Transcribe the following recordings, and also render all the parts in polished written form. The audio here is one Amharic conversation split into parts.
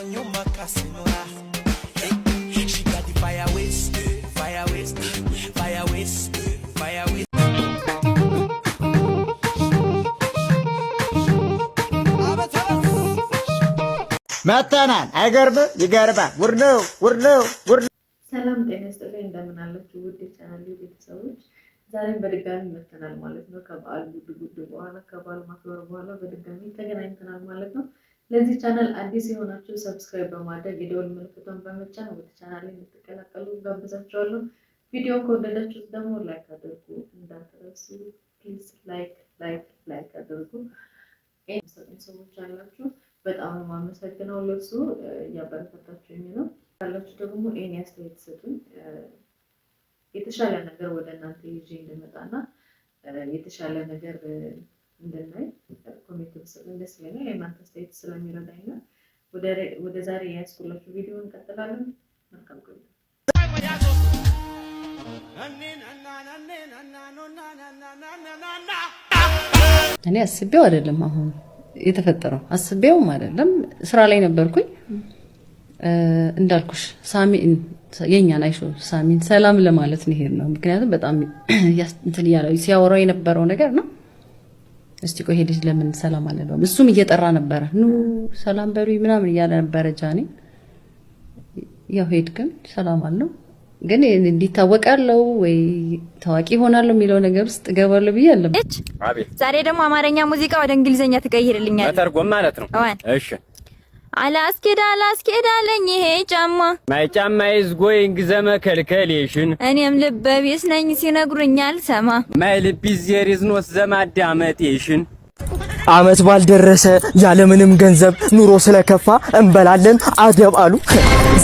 nyuma kasinora. She got the fire waste, fire waste, fire waste, fire waste. መተናል አይገርም ይገርባ ውርነው ሰላም ጤና ይስጥልኝ እንደምን አላችሁ ውድ ቻናል ቤተሰቦች ዛሬም በድጋሚ መተናል ማለት ነው ከበዓል ጉድ በኋላ ከበዓል ማክበር በኋላ በድጋሚ ተገናኝተናል ማለት ነው ለዚህ ቻናል አዲስ የሆናችሁ ሰብስክራይብ በማድረግ የደወል ምልክቱን በመጫን ወደ ቻናሌ እንድትቀላቀሉ ጋብዛችኋለሁ ቪዲዮ ከወደዳችሁት ደግሞ ላይክ አድርጉ እንዳትረሱ ፕሊዝ ላይክ አድርጉ ሰዎች አላችሁ በጣም ማመሰግናለሁ ለሱ ያበረታታችሁኝ ነው ካላችሁ ደግሞ እኔ አስተያየት ሰጡኝ የተሻለ ነገር ወደ እናንተ ይዤ እንደመጣና የተሻለ ነገር እንደናይ ኮሜንት ብትሰጡኝ ደስ ይለኛል የእናንተ አስተያየት ስለሚረዳኝ ነው ወደ ዛሬ ያስኩላችሁ ቪዲዮ እንቀጥላለን መልካም ቆይታ እኔ አስቤው አይደለም አሁን የተፈጠረው አስቤውም አይደለም ስራ ላይ ነበርኩኝ እንዳልኩሽ ሳሚ የኛን አይሾ ሳሚን ሰላም ለማለት ነው ሄድነው ምክንያቱም በጣም እንትን ያለው ሲያወራው የነበረው ነገር ነው እስቲ ቆይ ሄድሽ ለምን ሰላም አለለው እሱም እየጠራ ነበር ኑ ሰላም በሉ ምናምን እያለ ነበር ጃኒ ያው ሄድከን ሰላም አለው ግን እንዲታወቃለው ወይ ታዋቂ ሆናለው የሚለው ነገር ውስጥ ገባለው ብያለሁ አቤት ዛሬ ደግሞ አማርኛ ሙዚቃ ወደ እንግሊዘኛ ትቀይርልኛል መተርጎም ማለት ነው እሺ አላስኬዳለኝ ይሄ ጫማ ማይ ጫማ is going ዘመከልከሌሽን እኔም ልበቢስ ነኝ ሲነግሩኛል ሰማ ማይ ልቢዝ there is no ዘማዳመጤሽን አመት ባልደረሰ ያለምንም ገንዘብ ኑሮ ስለከፋ እንበላለን አደብ አሉ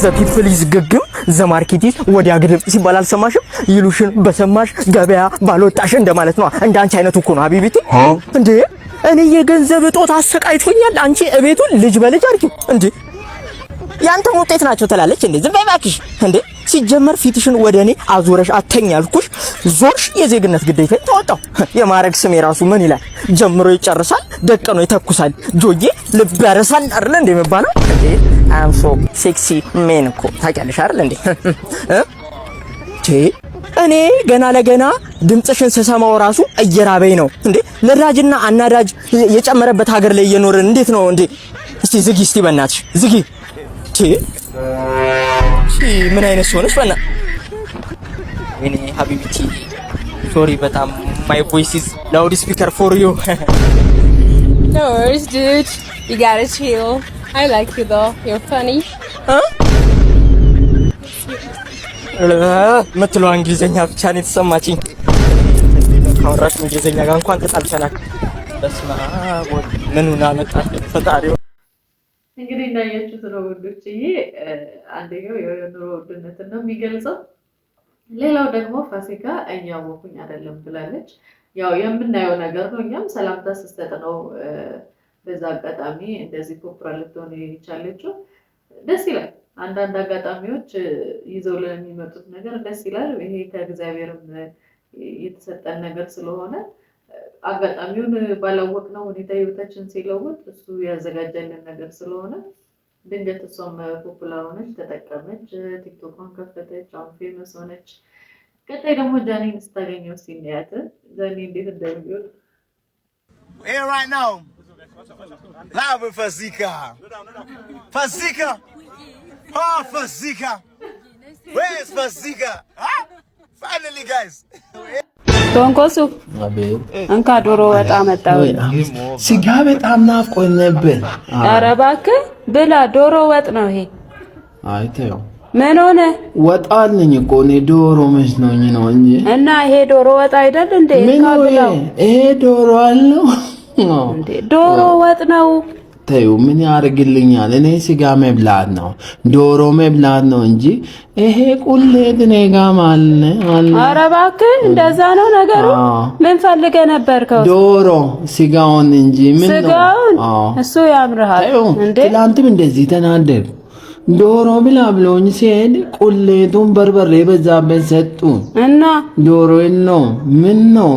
ዘፒፕል is ግግም ዘማርኬቲስ ወዲያ ግድም ሲባል አልሰማሽም ይሉሽን በሰማሽ ገበያ ባልወጣሽ እንደማለት ነው እንዳንቺ አይነቱ እኮ ነው ሀቢቢቲ እንዴ እኔ የገንዘብ ጦት አሰቃይቶኛል አንቺ እቤቱን ልጅ በልጅ አርኪው እንዴ ያንተ ውጤት ናቸው ተላለች እንዴ ዝም በይ እባክሽ እንዴ ሲጀመር ፊትሽን ወደኔ አዙረሽ አተኛልኩሽ ዞርሽ የዜግነት ግዴታ ተወጣው የማረግ ስም የራሱ ምን ይላል ጀምሮ ይጨርሳል ደቀኖ ይተኩሳል ጆዬ ልብ ያረሳል አይደል እንዴ መባለው እንዴ አም ሶ ሴክሲ ሜን እኮ ታውቂያለሽ አይደል እንዴ እኔ ገና ለገና ድምጽሽን ስሰማው ራሱ እየራበኝ ነው እንዴ ለዳጅና አናዳጅ የጨመረበት ሀገር ላይ እየኖርን እንዴት ነው እንዴ እስቲ ዝጊ እስቲ በእናትሽ ዝጊ ምን አይነት ሆነሽ በእና እኔ ሀቢቢቲ ሶሪ በጣም my voice is loud speaker for you no worries dude you gotta chill I like you though you're funny መጥሎ እንግሊዘኛ ብቻ ነው የተሰማችኝ አውራሽ እንግሊዘኛ ጋር እንኳን ተጣልተናል በስማ ምኑና መጣ ፈጣሪው እንግዲህ እንዳያችሁት ነው ወንዶችዬ አንደኛው የኑሮ ውድነትን ነው የሚገልጸው ሌላው ደግሞ ፋሲካ እያወቁኝ አይደለም ብላለች ያው የምናየው ነገር ነው እኛም ሰላምታ ስስተት ነው በዛ አጋጣሚ እንደዚህ ፖፕራል ልትሆን ይቻለችው ደስ ይላል አንዳንድ አጋጣሚዎች ይዘው ለሚመጡት ነገር ደስ ይላል ይሄ ከእግዚአብሔርም የተሰጠን ነገር ስለሆነ አጋጣሚውን ባላወቅነው ሁኔታ ህይወታችን ሲለውጥ እሱ ያዘጋጀልን ነገር ስለሆነ ድንገት እሷም ፖፑላር ሆነች ተጠቀመች ቲክቶክን ከፈተች አሁን ፌመስ ሆነች ቀጣይ ደግሞ ጃኒን ስታገኘው ሲነያት ጃኒ እንዴት እንደሚሆን Here right now live with Fasika oh Fasika where is Fasika finally guys ቶንኮሱ አንካ ዶሮ ወጣ መጣው ስጋ በጣም ናፍቆኝ ነበር ኧረ እባክህ ብላ ዶሮ ወጥ ነው ይሄ አይተው ምን ሆነ ወጣልኝ እኮ ነው ዶሮ መስሎኝ ነው እንጂ እና ይሄ ዶሮ ወጥ አይደል እንዴ ካብላው ይሄ ዶሮ አለው እንዴ ዶሮ ወጥ ነው ተዩ ምን ያርግልኛል እኔ ስጋ መብላት ነው ዶሮ መብላት ነው እንጂ ይሄ ቁሌት ነጋ ማለ ኧረ እባክህ እንደዛ ነው ነገሩ ምን ፈልገ ነበርከው ዶሮ ስጋውን እንጂ ምን ነው ስጋውን እሱ ያምርሃል እንዴ ትላንትም እንደዚህ ተናደር ዶሮ ብላ ብሎኝ ሲሄድ ቁሌቱን በርበሬ በዛበት ሰጡን እና ዶሮዬን ነው ምን ነው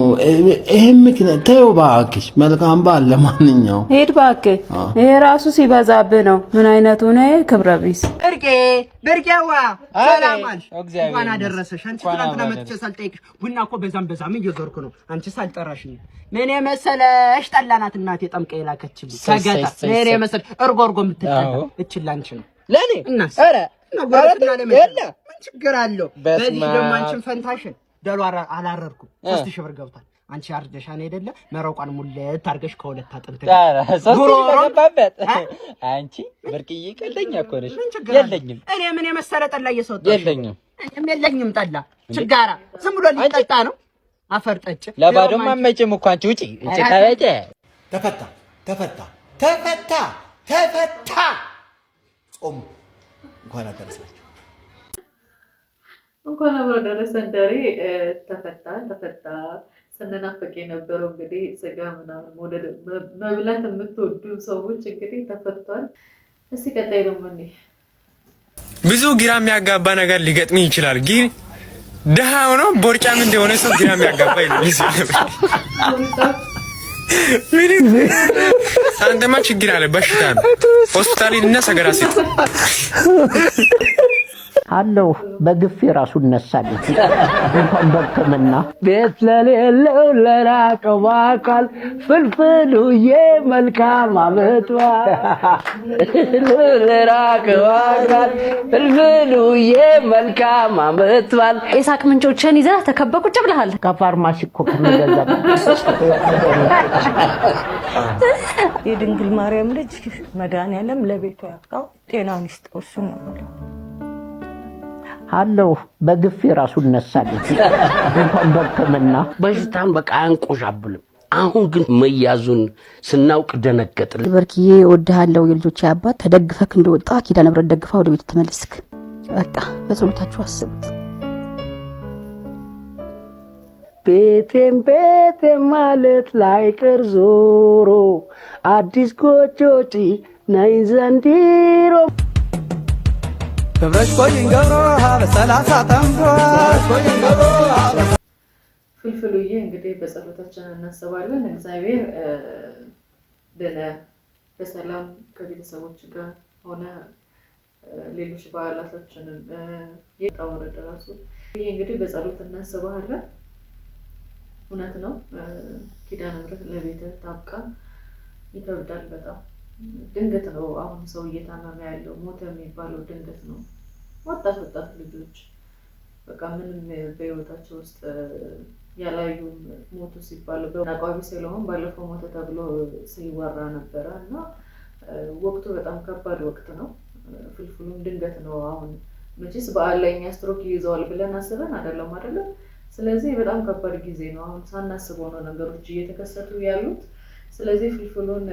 ይሄ ምክንያት ተይው እባክሽ። መልካም በዓል። ለማንኛውም ሄድ እባክህ። ይሄ ራሱ ሲበዛብህ ነው። ምን አይነቱ ነው ክብረ ቢስ? ብርቄዋ ሰላም አልሽ? እንኳን አደረሰሽ። አንቺ ትናንትና መጥቼ ሳልጠይቅሽ ቡና እኮ በዛም እየዞርኩ ነው። አንቺ ሳልጠራሽኝ ምን የመሰለሽ ጠላናት እናቴ ጠምቀ የላከችልኝ ከገጠር ምን የመሰለሽ እርጎ የምትጠጣ እችላንቺ ነው ለኔ እናስ አረ ነገርና ለምን ምን ችግር አለው? በዚህ ደግሞ አንቺን ፈንታሽን ደሉ አላረርኩም 3000 ብር ገብቷል። አንቺ አርደሻን አይደለ መረቋን ሙለት አርገሽ ከሁለት አጥንት ገባበት። አንቺ ብርቅዬ ቀለኛ እኮ ነሽ። የለኝም እኔ ምን የመሰለ ጠላ እየሰጠሁሽ የለኝም። እኔም የለኝም ጠላ ችጋራ ዝም ብሎ ሊጠጣ ነው። አፈር ጠጭ ለባዶም አመጭም እኮ አንቺ ውጪ ከበጨ ተፈታ ጾም እንኳን አደረሳችሁ። እንኳን አብሮ ደረሰን። ደሬ ተፈታ ስንናፍቅ የነበረው እንግዲህ ስጋ ምናምን መብላት የምትወዱ ሰዎች እንግዲህ ተፈቷል። እስቲ ቀጣይ ደግሞ ብዙ ግራ የሚያጋባ ነገር ሊገጥም ይችላል። ግን ደሃ ሆኖ ቦርጫም እንደሆነ ሰው ግራ የሚያጋባ ይችላል። አንተማ ችግር አለ፣ በሽታ ነው። ሆስፒታል እና ሰገራ ሲት አለው በግፍ ራሱ እነሳል። እንኳን በሕክምና ቤት ለሌለው ለራቀው አካል ፍልፍሉዬ መልካም አመቷ ለራቀው አካል ፍልፍሉዬ መልካም አመቷል። ኢሳቅ ምንጮችን ይዘህ ተከበህ ቁጭ ብለሃል። ከፋርማሲ እኮ ከመገዛ የድንግል ማርያም ልጅ መድኃኒዓለም ለቤቱ ያብቃው፣ ጤናውን ይስጠው። እሱ ነው አለው በግፍ ራሱ እነሳል። እንኳን በሕክምና በሽታን በቃ አንቆዣብልም። አሁን ግን መያዙን ስናውቅ ደነገጥን። በርኪዬ እወድሃለሁ የልጆቼ አባት። ተደግፈክ እንደወጣ ኪዳነ ምሕረት ደግፋ ወደ ቤት ተመለስክ። በቃ በጸሎታችሁ አስቡት። ቤቴም ማለት ላይቀር ዞሮ አዲስ ጎጆጪ ነይ ዘንድሮ ክብረሽ ቆይን ገብሮ በሰላሳ ጠንፎ ፍልፍሉዬ እንግዲህ በጸሎታችን እናስባለን። እግዚአብሔር ደህና በሰላም ከቤተሰቦች ጋር ሆነ ሌሎች በዓላቶችንን የጣወረደ ራሱ ይሄ እንግዲህ በጸሎት እናስባለን። እውነት ነው። ኪዳነ ምሕረት ለቤትህ ታብቃ። ይከብዳል በጣም ድንገት ነው። አሁን ሰው እየታመመ ያለው ሞተ የሚባለው ድንገት ነው። ወጣት ልጆች በቃ ምንም በህይወታቸው ውስጥ ያላዩም ሞቱ ሲባሉ በአቋቢ ስለሆን ባለፈው ሞተ ተብሎ ሲወራ ነበረ እና ወቅቱ በጣም ከባድ ወቅት ነው። ፍልፍሉም ድንገት ነው። አሁን መቼስ በዓል ላይ እኛ ስትሮክ ይይዘዋል ብለን አስበን አይደለም። ስለዚህ በጣም ከባድ ጊዜ ነው። አሁን ሳናስበው ነው ነገሮች እየተከሰቱ ያሉት። ስለዚህ ፍልፍሉን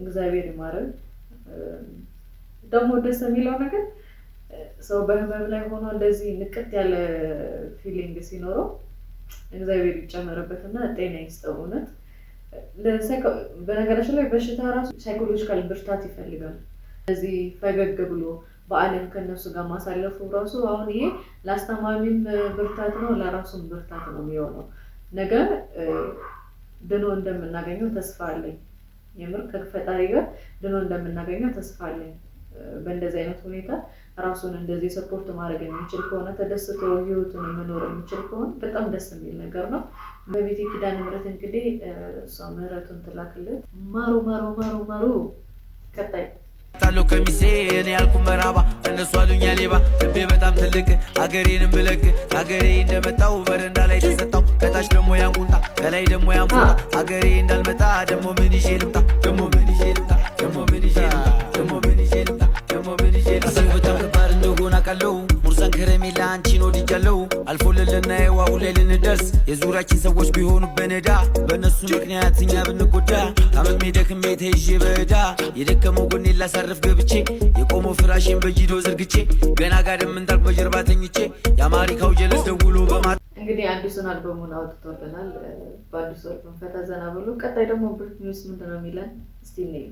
እግዚአብሔር ይማረን። ደግሞ ደስ የሚለው ነገር ሰው በህመም ላይ ሆኖ እንደዚህ ንቅት ያለ ፊሊንግ ሲኖረው እግዚአብሔር ይጨመርበትና ጤና ይስጠው። እውነት በነገራችን ላይ በሽታ ራሱ ሳይኮሎጂካል ብርታት ይፈልጋል። ስለዚህ ፈገግ ብሎ በዓለም ከነሱ ጋር ማሳለፉ ራሱ አሁን ይሄ ለአስተማሚም ብርታት ነው፣ ለራሱም ብርታት ነው የሚሆነው። ነገ ድኖ እንደምናገኘው ተስፋ አለኝ። የምር ከፈጣሪ ጋር ድኖ እንደምናገኘው ተስፋ አለኝ። በእንደዚህ አይነት ሁኔታ ራሱን እንደዚህ ሰፖርት ማድረግ የሚችል ከሆነ ተደስቶ ህይወቱን መኖር የሚችል ከሆነ በጣም ደስ የሚል ነገር ነው። በቤቴ ኪዳነ ምሕረት እንግዲህ እሷ ምሕረቱን ትላክለት። ማሩ ቀጣይ ታለው ከሚሴ እኔ ያልኩ መራባ እነሱ አሉኛ ሌባ ልቤ በጣም ትልቅ አገሬንም ብለቅ አገሬ እንደመጣው በረንዳ ላይ ተሰጣው ከታች ደግሞ ያንቁንጣ ከላይ ደግሞ ያንቁንጣ አገሬ እንዳልመጣ ደግሞ ምን ይዤ ልምጣ ደግሞ ምን ይዤ ልምጣ ደግሞ ምን ይዤ ልምጣ ደግሞ ምን ይዤ ልምጣ ደግሞ ምን ይዤ ልምጣ በጣም ከባድ እንደሆነ አውቃለሁ። ሙርዛን ከረሜላ አንቺን ወድጃለሁ አልፎልልና የዋው ላይ ልንደርስ የዙሪያችን ሰዎች ቢሆኑ በነዳ በእነሱ ምክንያት እኛ ብንጎዳ ታመሜ ደክሜ ተይዤ በዕዳ የደከመው ጎኔ ላሳርፍ ገብቼ የቆመው ፍራሽን በጂዶ ዝርግቼ ገና ጋደም እንዳልኩ በጀርባ ተኝቼ የአማሪካው ጀለስ ደውሎ በማታ እንግዲህ አዲሱን አልበሙን አውጥቶልናል። በአዲሱ አልበም ፈታ ዘና ብሎ ቀጣይ ደግሞ ብሬክ ኒውስ ምንድነው የሚለን እስቲ ነይ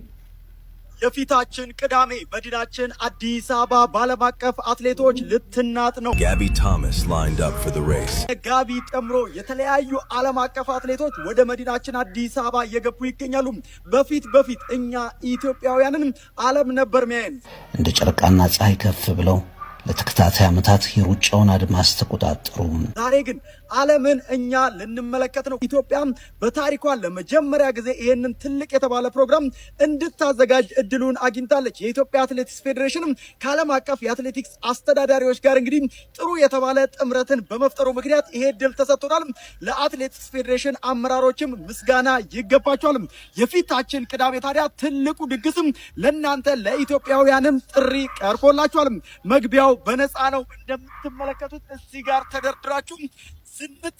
የፊታችን ቅዳሜ መዲናችን አዲስ አበባ በዓለም አቀፍ አትሌቶች ልትናጥ ነው። Gabby Thomas lined up for the race. ጋቢ ጨምሮ የተለያዩ ዓለም አቀፍ አትሌቶች ወደ መዲናችን አዲስ አበባ እየገቡ ይገኛሉ። በፊት እኛ ኢትዮጵያውያንን ዓለም ነበር ሚያየን። እንደ ጨረቃና ፀሐይ ከፍ ብለው ለተከታታይ ዓመታት የሩጫውን አድማስ ተቆጣጠሩ። ዛሬ ግን ዓለምን እኛ ልንመለከት ነው። ኢትዮጵያ በታሪኳ ለመጀመሪያ ጊዜ ይሄንን ትልቅ የተባለ ፕሮግራም እንድታዘጋጅ እድሉን አግኝታለች። የኢትዮጵያ አትሌቲክስ ፌዴሬሽንም ከዓለም አቀፍ የአትሌቲክስ አስተዳዳሪዎች ጋር እንግዲህ ጥሩ የተባለ ጥምረትን በመፍጠሩ ምክንያት ይሄ እድል ተሰጥቶናል። ለአትሌቲክስ ፌዴሬሽን አመራሮችም ምስጋና ይገባቸዋል። የፊታችን ቅዳሜ ታዲያ ትልቁ ድግስም ለእናንተ ለኢትዮጵያውያንም ጥሪ ቀርቦላችኋል። መግቢያው በነፃ ነው። እንደምትመለከቱት እዚህ ጋር ተደርድራችሁ ዝንጥ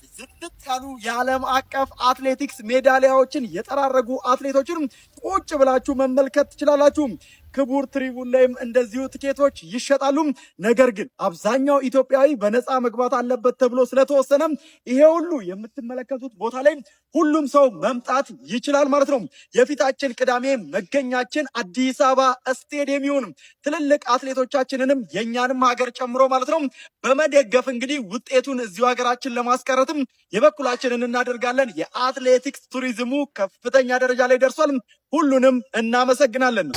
ያሉ የዓለም አቀፍ አትሌቲክስ ሜዳሊያዎችን የጠራረጉ አትሌቶችን ቁጭ ብላችሁ መመልከት ትችላላችሁ። ክቡር ትሪቡን ላይም እንደዚሁ ትኬቶች ይሸጣሉ። ነገር ግን አብዛኛው ኢትዮጵያዊ በነፃ መግባት አለበት ተብሎ ስለተወሰነ ይሄ ሁሉ የምትመለከቱት ቦታ ላይ ሁሉም ሰው መምጣት ይችላል ማለት ነው። የፊታችን ቅዳሜ መገኛችን አዲስ አበባ ስቴዲየም ይሁን። ትልልቅ አትሌቶቻችንንም የኛንም ሀገር ጨምሮ ማለት ነው በመደገፍ እንግዲህ ውጤቱን እዚሁ ሀገራችን ለማስቀረትም የበኩላችንን እናደርጋለን። የአትሌቲክስ ቱሪዝሙ ከፍተኛ ደረጃ ላይ ደርሷል። ሁሉንም እናመሰግናለን።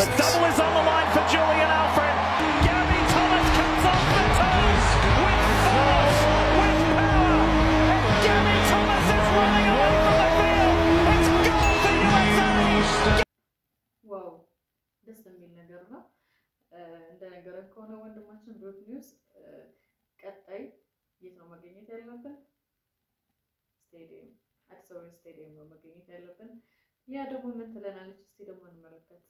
ዋው ደስ የሚል ነገር ነው። እንደነገረን ከሆነ ወንድማችን ብሩክ ኒውስ ቀጣይ የት ነው መገኘት ያለብን? ስቴዲየም፣ አዲስ አበባ ስቴዲየም ነው መገኘት ያለብን። ያ ደግሞ ምን ትለናለች? እስቲ ደግሞ እንመለከት።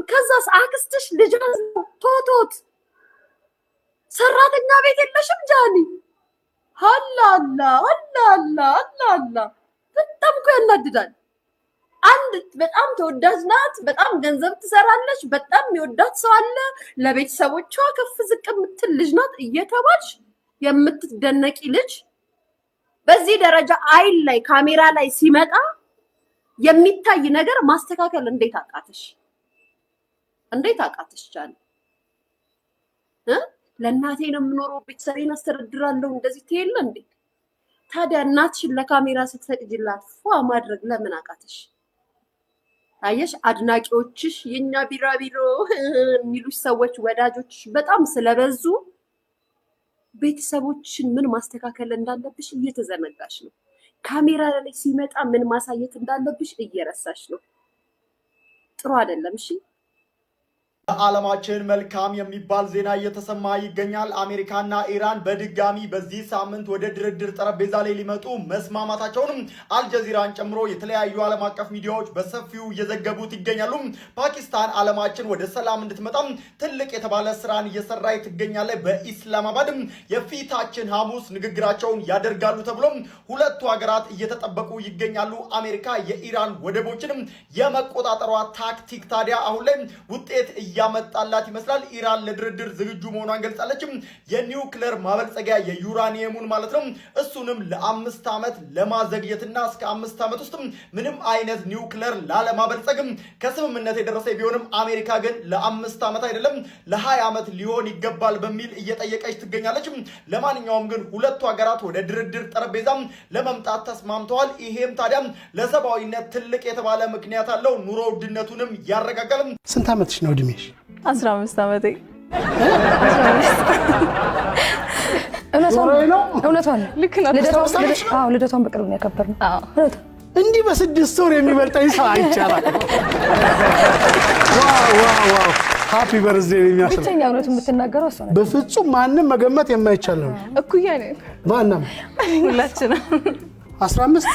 ከዛስ አክስትሽ ልጅ ቶቶት ሰራተኛ ቤት የለሽም ጃኒ? አላላ አላላ አላላ በጣም እኮ ያናድዳል። አንድ በጣም ተወዳጅ ናት፣ በጣም ገንዘብ ትሰራለች፣ በጣም የሚወዳት ሰው አለ፣ ለቤተሰቦቿ ከፍ ዝቅ የምትል ልጅ ናት እየተባልሽ የምትደነቂ ልጅ በዚህ ደረጃ አይን ላይ ካሜራ ላይ ሲመጣ የሚታይ ነገር ማስተካከል እንዴት አቃተሽ? እንዴት አቃተሽ ጃኒ? ለእናቴ ነው የምኖረው፣ ቤተሰቤን አስተዳድራለሁ እንደዚህ ትይለ እንዴ? ታዲያ እናትሽን ለካሜራ ስትፈቅጂላት ፏ ማድረግ ለምን አቃተሽ? አየሽ፣ አድናቂዎችሽ የኛ ቢራቢሮ የሚሉሽ ሰዎች ወዳጆችሽ በጣም ስለበዙ ቤተሰቦችን ምን ማስተካከል እንዳለብሽ እየተዘነጋሽ ነው። ካሜራ ላይ ሲመጣ ምን ማሳየት እንዳለብሽ እየረሳሽ ነው። ጥሩ አይደለም። እሺ ዓለማችን መልካም የሚባል ዜና እየተሰማ ይገኛል። አሜሪካና ኢራን በድጋሚ በዚህ ሳምንት ወደ ድርድር ጠረጴዛ ላይ ሊመጡ መስማማታቸውን አልጀዚራን ጨምሮ የተለያዩ ዓለም አቀፍ ሚዲያዎች በሰፊው እየዘገቡት ይገኛሉ። ፓኪስታን ዓለማችን ወደ ሰላም እንድትመጣ ትልቅ የተባለ ስራን እየሰራች ትገኛለች። በኢስላማባድ የፊታችን ሐሙስ ንግግራቸውን ያደርጋሉ ተብሎ ሁለቱ ሀገራት እየተጠበቁ ይገኛሉ። አሜሪካ የኢራን ወደቦችን የመቆጣጠሯ ታክቲክ ታዲያ አሁን ላይ ውጤት ያመጣላት ይመስላል። ኢራን ለድርድር ዝግጁ መሆኗን ገልጻለች። የኒውክሌር ማበልጸጊያ የዩራኒየሙን ማለት ነው እሱንም ለ5 ዓመት ለማዘግየትና እስከ 5 ዓመት ውስጥ ምንም አይነት ኒውክሌር ላለማበልጸግ ከስምምነት የደረሰ ቢሆንም አሜሪካ ግን ለ5 ዓመት አይደለም ለ20 ዓመት ሊሆን ይገባል በሚል እየጠየቀች ትገኛለች። ለማንኛውም ግን ሁለቱ ሀገራት ወደ ድርድር ጠረጴዛ ለመምጣት ተስማምተዋል። ይሄም ታዲያ ለሰብአዊነት ትልቅ የተባለ ምክንያት አለው። ኑሮ ውድነቱንም ያረጋጋል። ስንት ዓመትሽ ነው እድሜሽ? 15 ዓመቴ። እውነቷን ልክ ነው። ልደቷን በቅርብ ነው ያከበርነው። እንዲህ በ6 ወር የሚበልጠኝ ሰው አይቻላል። ዋው ሃፒ በርዝዴ የሚያስብ ብቸኛ እውነቱን የምትናገረው እሷ ነች። በፍጹም ማንም መገመት የማይቻል ነው። እኩያ ነን ማንም ሁላችንም 15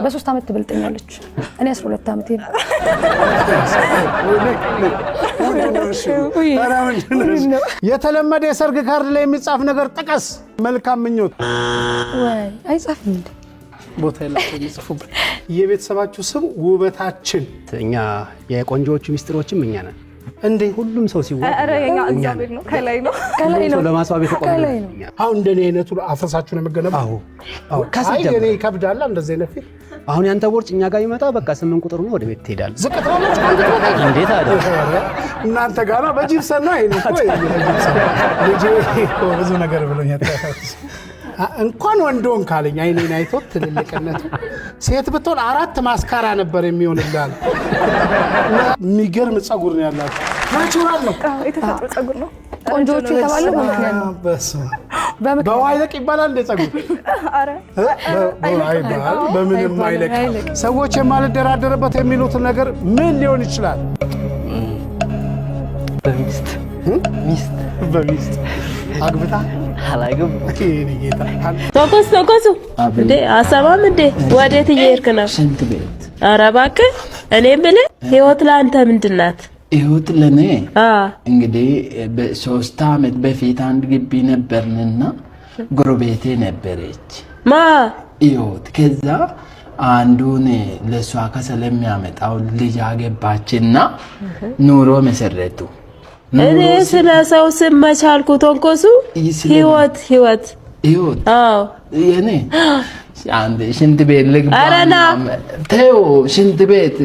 በ3 ዓመት ትበልጠኛለች። እኔ 12 ዓመቴ ነው። የተለመደ የሰርግ ካርድ ላይ የሚጻፍ ነገር ጥቀስ። መልካም ምኞት ወይ አይጻፍም እንዴ? ቦታ የላቸው የሚጽፉበት። የቤተሰባችሁ ስም ውበታችን። እኛ የቆንጆቹ ሚስጥሮችም እኛ ነን። እንዴ ሁሉም ሰው ሲወጣ አረኛ እግዚአብሔር ነው። ከላይ ነው ለማስዋብ የተቆመ። አሁን እንደኔ አይነቱ አፍርሳችሁ ነው የምገነባው። አዎ አይ እኔ ይከብዳል እንደዚህ አይነት ፊት አሁን ያንተ ቦርጭ እኛ ጋር ይመጣ በቃ 8 ቁጥር ነው ወደ ቤት ትሄዳለህ። ዝቅጥራለች አንተ እንዴት አለ እናንተ ጋር ነው በጂፕሰን ነው ይሄ እኮ ልጄ እኮ ብዙ ነገር ብሎኛል። እንኳን ወንዶን ካለኝ አይኔን አይቶት ትልልቅነቱ ሴት ብትሆን 4 ማስካራ ነበር የሚሆንላል። የሚገርም ጸጉር ነው ያላችሁ። ናቹራል ነው የተፈጥሮ ጸጉር ነው። ቆንጆቹ የተባለው በምክንያት ነው። በውሃ ይለቅ ይባላል እንደ ጸጉር? አረ አይባል በምንም አይለቅ። ሰዎች የማልደራደርበት የሚሉት ነገር ምን ሊሆን ይችላል? በሚስት አግብታ አላግም ተኮሱ እንዴ አሰማም እንዴ ወዴት እየሄድክ ነው? ሽንት ቤት። ኧረ እባክህ እኔ የምልህ ህይወት ለአንተ ምንድን ናት? ህይወት ለኔ እንግዲህ በ3 ዓመት በፊት አንድ ግቢ ነበርንና ጎረቤቴ ነበረች ማ ህይወት። ከዛ አንዱን ለሷ ከሰል የሚያመጣው ልጅ አገባችና ኑሮ መሰረቱ። እኔ ስለ ሰው ስም መቻልኩ ተንኮሱ ህይወት አዎ የኔ አንድ ሽንት ቤት ልግባ ተው ሽንት ቤት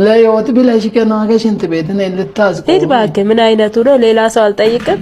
ለህይወት ብለሽ ከና ሽንት ቤት እኔ ልታስቆ ሂድ እባክህ። ምን አይነቱ ነው? ሌላ ሰው አልጠይቅም።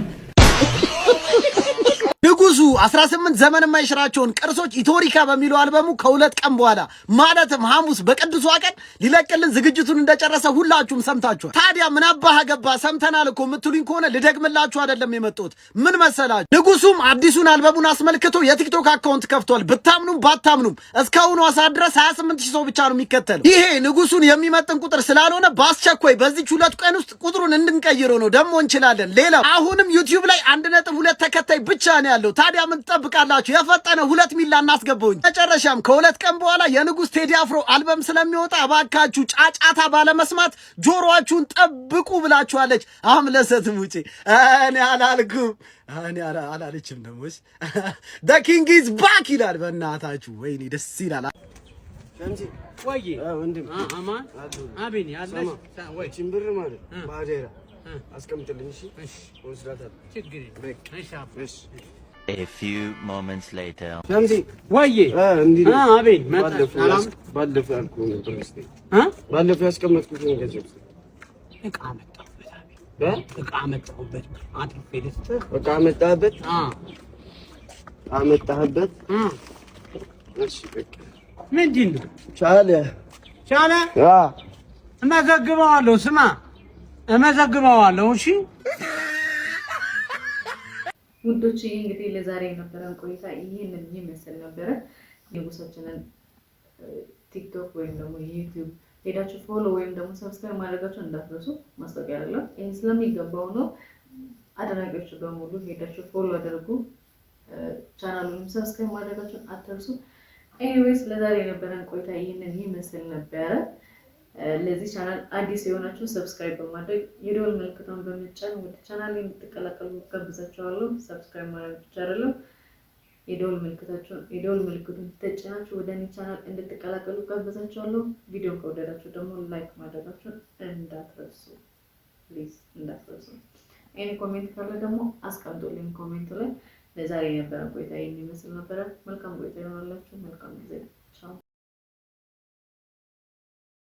ንጉሱ 18 ዘመን የማይሽራቸውን ቅርሶች ኢቶሪካ በሚለው አልበሙ ከ2 ቀን በኋላ ማለትም ሐሙስ በቅዱሷ ቀን ሊለቅልን ዝግጅቱን እንደጨረሰ ሁላችሁም ሰምታችኋል። ታዲያ ምን አባህ ገባ ሰምተናል እኮ የምትሉኝ ከሆነ ልደግምላችሁ አይደለም የመጣሁት። ምን መሰላችሁ? ንጉሱም አዲሱን አልበሙን አስመልክቶ የቲክቶክ አካውንት ከፍቷል። ብታምኑም ባታምኑም እስካሁን ዋሳ ድረስ 28000 ሰው ብቻ ነው የሚከተለው። ይሄ ንጉሱን የሚመጥን ቁጥር ስላልሆነ በአስቸኳይ በዚህ 2 ቀን ውስጥ ቁጥሩን እንድንቀይረው ነው። ደግሞ እንችላለን። ሌላ አሁንም ዩቲዩብ ላይ 1.2 ተከታይ ብቻ ነው ያለው። ታዲያ ምን ትጠብቃላችሁ? የፈጠነ 2 ሚሊዮን እናስገባውኝ። መጨረሻም ከ2 ቀን በኋላ የንጉስ ቴዲ አፍሮ አልበም ስለሚወጣ እባካችሁ ጫጫታ ባለመስማት ጆሮአችሁን ጠብቁ ብላችኋለች። አምለሰትም ውጪ እኔ አላልኩም እኔ አላለችም። ደሞስ the king is back ይላል። በእናታችሁ ወይኔ ደስ ይላል። ለምጂ ወይ ወንድም አማን አቤኔ አለሽ ወይ ጭምብር ማለት ባዴራ አስቀምጥልኝ። እሺ ወስዳታል። ችግር የለም። እሺ A few moments later. ለምጂ ወይ አቤን ባለፈው ያልኩህ ነበር እስቲ ባለፈው ያስቀመጥኩት ነው። ገንዘብ እቃ መጣሁበት እቃ መጣሁበት አጥፌ ልስጥህ። እቃ መጣሁበት አመጣህበት። እሺ በቃ ምንድን ነው? ቻለ እመዘግበዋለሁ። ስማ እመዘግበዋለሁ። እሺ ውዶች እንግዲህ ለዛሬ የነበረን ቆይታ ይሄንን ይመስል ነበረ። ንጉሳችንን ቲክቶክ ወይም ደግሞ ዩቲዩብ ሄዳችሁ ፎሎ ወይም ደግሞ ሰብስክራይብ ማድረጋችሁን እንዳትረሱ። ማስታወቂያ አይደለም፣ ይሄ ስለሚገባው ነው። አድናቂዎች በሙሉ ሄዳችሁ ፎሎ አድርጉ፣ ቻናሉንም ሰብስክራይብ ማድረጋችሁን አትርሱ። ኤኒዌይስ ለዛሬ የነበረን ቆይታ ይሄንን ይመስል ነበረ። ለዚህ ቻናል አዲስ የሆናችሁ ሰብስክራይብ በማድረግ የደወል ምልክቱን በመጫን ወደ ቻናሌ እንድትቀላቀሉ ጋብዛችኋለሁ። ሰብስክራይብ ማድረግ ብቻ አይደለም፣ የደወል ምልክቱን ተጭናችሁ ወደ እኔ ቻናል እንድትቀላቀሉ ጋብዛችኋለሁ። ቪዲዮ ከወደዳችሁ ደግሞ ላይክ ማድረጋችሁን እንዳትረሱ፣ ፕሊዝ እንዳትረሱ። ኤኒ ኮሜንት ካለ ደግሞ አስቀምጡልኝ ኮሜንት ላይ። ለዛሬ የነበረን ቆይታ ይሄን ይመስል ነበረ። መልካም ቆይታ ይሆንላችሁ። መልካም ጊዜ። ቻው